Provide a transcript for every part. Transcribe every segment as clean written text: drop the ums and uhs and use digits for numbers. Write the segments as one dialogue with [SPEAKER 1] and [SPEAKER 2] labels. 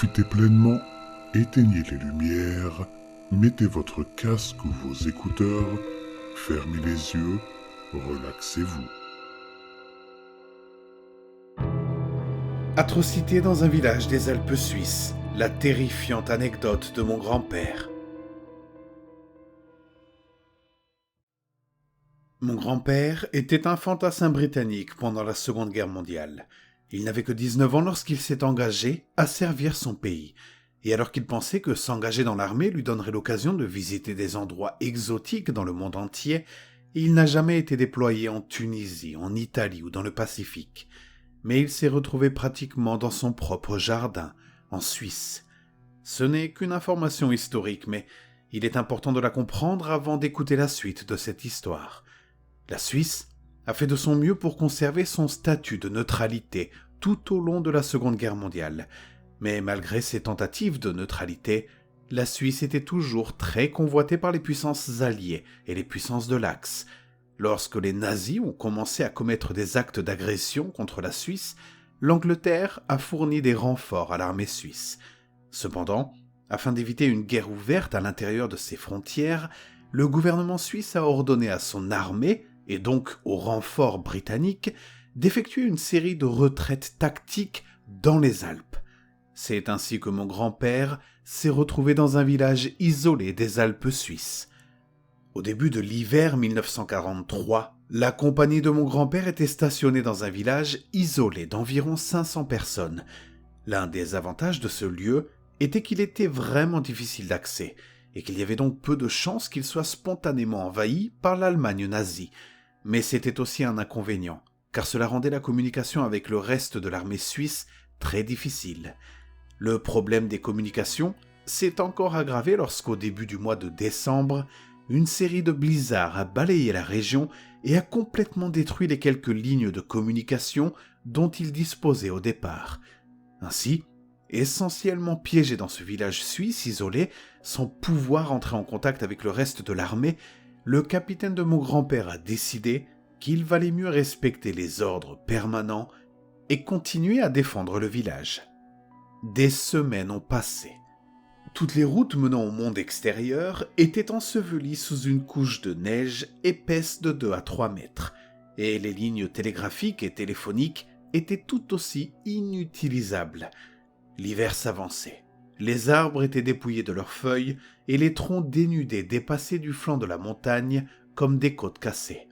[SPEAKER 1] profitez pleinement, éteignez les lumières, mettez votre casque ou vos écouteurs, fermez les yeux, relaxez-vous.
[SPEAKER 2] Atrocité dans un village des Alpes suisses, la terrifiante anecdote de mon grand-père. Mon grand-père était un fantassin britannique pendant la Seconde Guerre mondiale. Il n'avait que 19 ans lorsqu'il s'est engagé à servir son pays. Et alors qu'il pensait que s'engager dans l'armée lui donnerait l'occasion de visiter des endroits exotiques dans le monde entier, il n'a jamais été déployé en Tunisie, en Italie ou dans le Pacifique. Mais il s'est retrouvé pratiquement dans son propre jardin, en Suisse. Ce n'est qu'une information historique, mais il est important de la comprendre avant d'écouter la suite de cette histoire. La Suisse a fait de son mieux pour conserver son statut de neutralité tout au long de la Seconde Guerre mondiale. Mais malgré ses tentatives de neutralité, la Suisse était toujours très convoitée par les puissances alliées et les puissances de l'Axe. Lorsque les nazis ont commencé à commettre des actes d'agression contre la Suisse, l'Angleterre a fourni des renforts à l'armée suisse. Cependant, afin d'éviter une guerre ouverte à l'intérieur de ses frontières, le gouvernement suisse a ordonné à son armée, et donc aux renforts britanniques, d'effectuer une série de retraites tactiques dans les Alpes. C'est ainsi que mon grand-père s'est retrouvé dans un village isolé des Alpes suisses. Au début de l'hiver 1943, la compagnie de mon grand-père était stationnée dans un village isolé d'environ 500 personnes. L'un des avantages de ce lieu était qu'il était vraiment difficile d'accès, et qu'il y avait donc peu de chances qu'il soit spontanément envahi par l'Allemagne nazie. Mais c'était aussi un inconvénient, car cela rendait la communication avec le reste de l'armée suisse très difficile. Le problème des communications s'est encore aggravé lorsqu'au début du mois de décembre, une série de blizzards a balayé la région et a complètement détruit les quelques lignes de communication dont il disposait au départ. Ainsi, essentiellement piégé dans ce village suisse isolé, sans pouvoir entrer en contact avec le reste de l'armée, le capitaine de mon grand-père a décidé qu'il valait mieux respecter les ordres permanents et continuer à défendre le village. Des semaines ont passé. Toutes les routes menant au monde extérieur étaient ensevelies sous une couche de neige épaisse de 2 à 3 mètres, et les lignes télégraphiques et téléphoniques étaient tout aussi inutilisables. L'hiver s'avançait. Les arbres étaient dépouillés de leurs feuilles et les troncs dénudés dépassaient du flanc de la montagne comme des côtes cassées.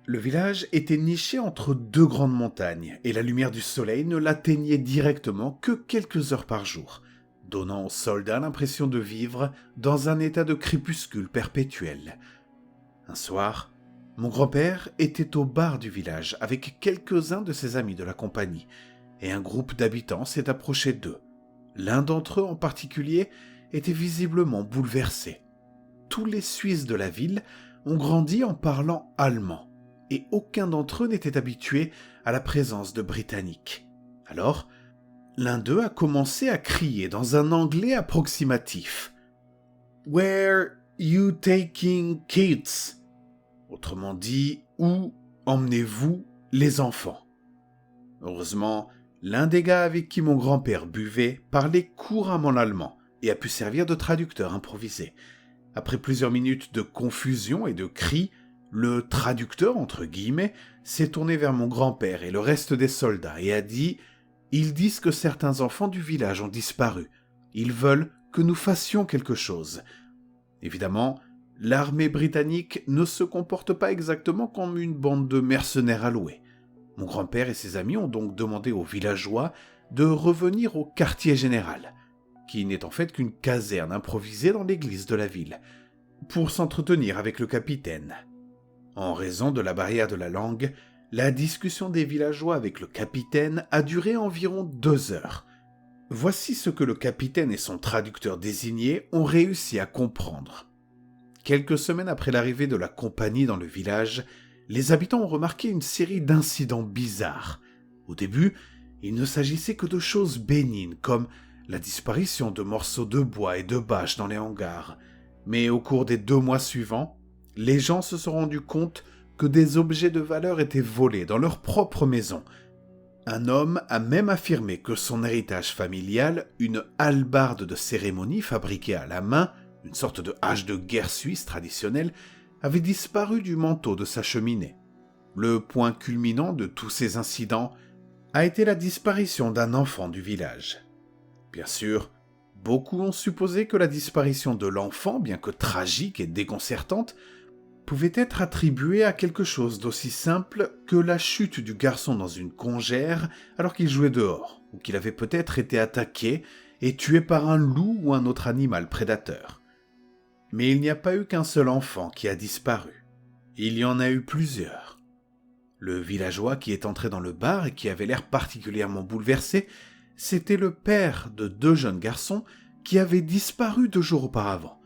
[SPEAKER 2] Le village était niché entre 2 grandes montagnes et la lumière du soleil ne l'atteignait directement que quelques heures par jour, donnant aux soldats l'impression de vivre dans un état de crépuscule perpétuel. Un soir, mon grand-père était au bar du village avec quelques-uns de ses amis de la compagnie, et un groupe d'habitants s'est approché d'eux. L'un d'entre eux en particulier était visiblement bouleversé. Tous les Suisses de la ville ont grandi en parlant allemand, et aucun d'entre eux n'était habitué à la présence de Britanniques. Alors, l'un d'eux a commencé à crier dans un anglais approximatif. « Where you taking kids ?» Autrement dit, où emmenez-vous les enfants ? Heureusement, l'un des gars avec qui mon grand-père buvait parlait couramment l'allemand et a pu servir de traducteur improvisé. Après plusieurs minutes de confusion et de cris, le « traducteur » entre guillemets s'est tourné vers mon grand-père et le reste des soldats et a dit « Ils disent que certains enfants du village ont disparu. Ils veulent que nous fassions quelque chose. » Évidemment, l'armée britannique ne se comporte pas exactement comme une bande de mercenaires alloués. Mon grand-père et ses amis ont donc demandé aux villageois de revenir au quartier général, qui n'est en fait qu'une caserne improvisée dans l'église de la ville, pour s'entretenir avec le capitaine. En raison de la barrière de la langue, la discussion des villageois avec le capitaine a duré environ 2 heures. Voici ce que le capitaine et son traducteur désigné ont réussi à comprendre. Quelques semaines après l'arrivée de la compagnie dans le village, les habitants ont remarqué une série d'incidents bizarres. Au début, il ne s'agissait que de choses bénignes, comme la disparition de morceaux de bois et de bâches dans les hangars. Mais au cours des 2 mois suivants, les gens se sont rendus compte que des objets de valeur étaient volés dans leur propre maison. Un homme a même affirmé que son héritage familial, une hallebarde de cérémonie fabriquée à la main, une sorte de hache de guerre suisse traditionnelle, avait disparu du manteau de sa cheminée. Le point culminant de tous ces incidents a été la disparition d'un enfant du village. Bien sûr, beaucoup ont supposé que la disparition de l'enfant, bien que tragique et déconcertante, pouvait être attribuée à quelque chose d'aussi simple que la chute du garçon dans une congère alors qu'il jouait dehors, ou qu'il avait peut-être été attaqué et tué par un loup ou un autre animal prédateur. Mais il n'y a pas eu qu'un seul enfant qui a disparu. Il y en a eu plusieurs. Le villageois qui est entré dans le bar et qui avait l'air particulièrement bouleversé, c'était le père de 2 jeunes garçons qui avaient disparu 2 jours auparavant.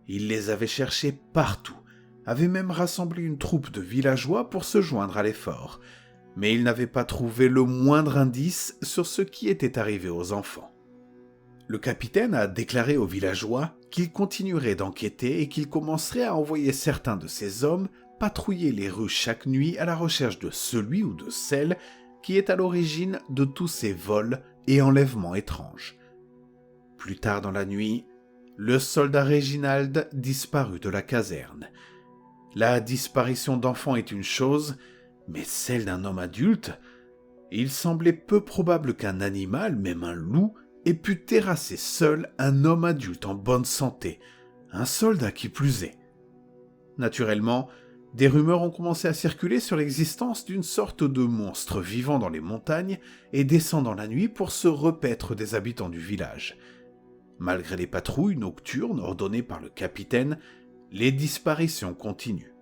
[SPEAKER 2] Il les avait cherchés partout, avait même rassemblé une troupe de villageois pour se joindre à l'effort, mais il n'avait pas trouvé le moindre indice sur ce qui était arrivé aux enfants. Le capitaine a déclaré aux villageois qu'il continuerait d'enquêter et qu'il commencerait à envoyer certains de ses hommes patrouiller les rues chaque nuit à la recherche de celui ou de celle qui est à l'origine de tous ces vols et enlèvements étranges. Plus tard dans la nuit, le soldat Réginald disparut de la caserne. La disparition d'enfants est une chose, mais celle d'un homme adulte, il semblait peu probable qu'un animal, même un loup, ait pu terrasser seul un homme adulte en bonne santé, un soldat qui plus est. Naturellement, des rumeurs ont commencé à circuler sur l'existence d'une sorte de monstre vivant dans les montagnes et descendant la nuit pour se repaître des habitants du village. Malgré les patrouilles nocturnes ordonnées par le capitaine, les disparitions continuent.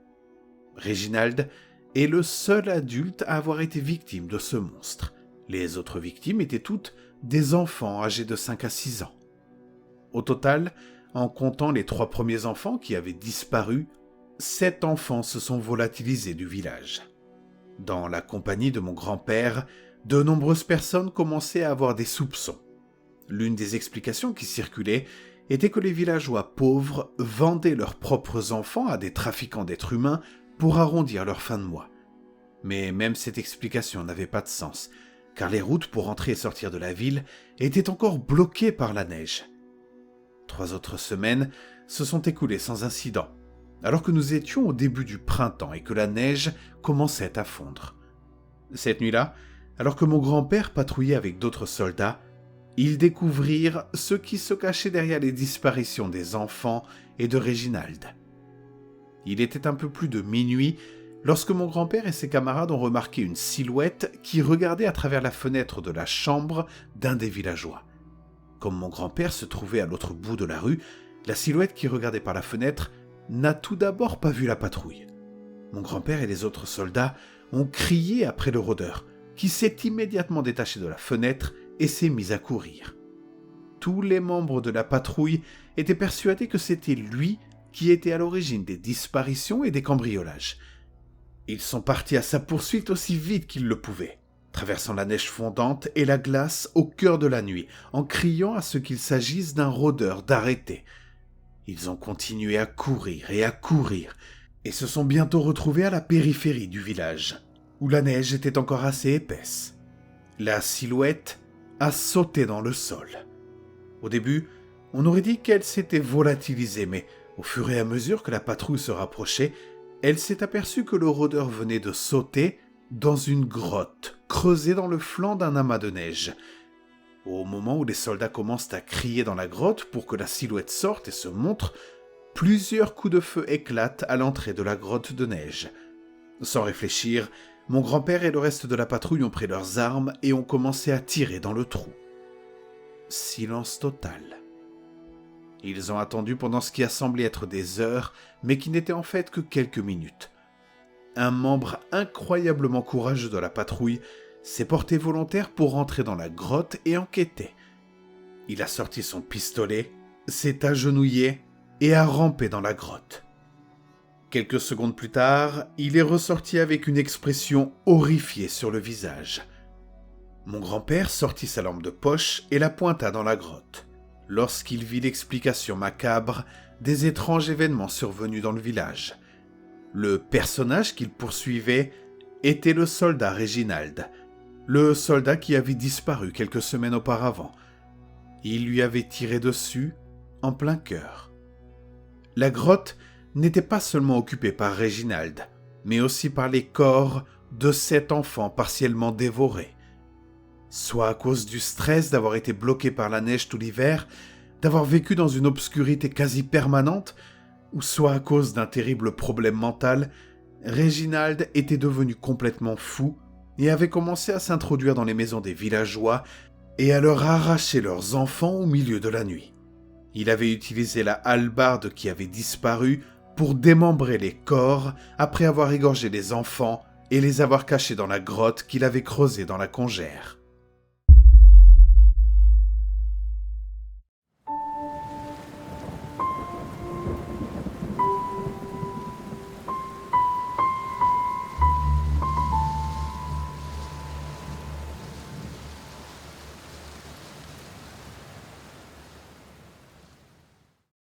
[SPEAKER 2] Réginald est le seul adulte à avoir été victime de ce monstre. Les autres victimes étaient toutes des enfants âgés de 5 à 6 ans. Au total, en comptant les 3 premiers enfants qui avaient disparu, 7 enfants se sont volatilisés du village. Dans la compagnie de mon grand-père, de nombreuses personnes commençaient à avoir des soupçons. L'une des explications qui circulait était que les villageois pauvres vendaient leurs propres enfants à des trafiquants d'êtres humains pour arrondir leur fin de mois. Mais même cette explication n'avait pas de sens, car les routes pour entrer et sortir de la ville étaient encore bloquées par la neige. 3 autres semaines se sont écoulées sans incident, alors que nous étions au début du printemps et que la neige commençait à fondre. Cette nuit-là, alors que mon grand-père patrouillait avec d'autres soldats, ils découvrirent ce qui se cachait derrière les disparitions des enfants et de Réginald. Il était un peu plus de minuit lorsque mon grand-père et ses camarades ont remarqué une silhouette qui regardait à travers la fenêtre de la chambre d'un des villageois. Comme mon grand-père se trouvait à l'autre bout de la rue, la silhouette qui regardait par la fenêtre n'a tout d'abord pas vu la patrouille. Mon grand-père et les autres soldats ont crié après le rôdeur, qui s'est immédiatement détaché de la fenêtre et s'est mis à courir. Tous les membres de la patrouille étaient persuadés que c'était lui qui était à l'origine des disparitions et des cambriolages. Ils sont partis à sa poursuite aussi vite qu'ils le pouvaient, traversant la neige fondante et la glace au cœur de la nuit, en criant à ce qu'il s'agisse d'un rôdeur d'arrêter. Ils ont continué à courir, et se sont bientôt retrouvés à la périphérie du village, où la neige était encore assez épaisse. La silhouette a sauté dans le sol. Au début, on aurait dit qu'elle s'était volatilisée, mais au fur et à mesure que la patrouille se rapprochait, elle s'est aperçue que le rôdeur venait de sauter dans une grotte creusée dans le flanc d'un amas de neige. Au moment où les soldats commencent à crier dans la grotte pour que la silhouette sorte et se montre, plusieurs coups de feu éclatent à l'entrée de la grotte de neige. Sans réfléchir, mon grand-père et le reste de la patrouille ont pris leurs armes et ont commencé à tirer dans le trou. Silence total. Ils ont attendu pendant ce qui a semblé être des heures, mais qui n'était en fait que quelques minutes. Un membre incroyablement courageux de la patrouille s'est porté volontaire pour rentrer dans la grotte et enquêter. Il a sorti son pistolet, s'est agenouillé et a rampé dans la grotte. Quelques secondes plus tard, il est ressorti avec une expression horrifiée sur le visage. Mon grand-père sortit sa lampe de poche et la pointa dans la grotte, lorsqu'il vit l'explication macabre des étranges événements survenus dans le village. Le personnage qu'il poursuivait était le soldat Réginald, le soldat qui avait disparu quelques semaines auparavant. Il lui avait tiré dessus en plein cœur. La grotte n'était pas seulement occupée par Réginald, mais aussi par les corps de 7 enfants partiellement dévorés. Soit à cause du stress d'avoir été bloqué par la neige tout l'hiver, d'avoir vécu dans une obscurité quasi permanente, ou soit à cause d'un terrible problème mental, Réginald était devenu complètement fou et avait commencé à s'introduire dans les maisons des villageois et à leur arracher leurs enfants au milieu de la nuit. Il avait utilisé la hallebarde qui avait disparu pour démembrer les corps après avoir égorgé les enfants et les avoir cachés dans la grotte qu'il avait creusée dans la congère.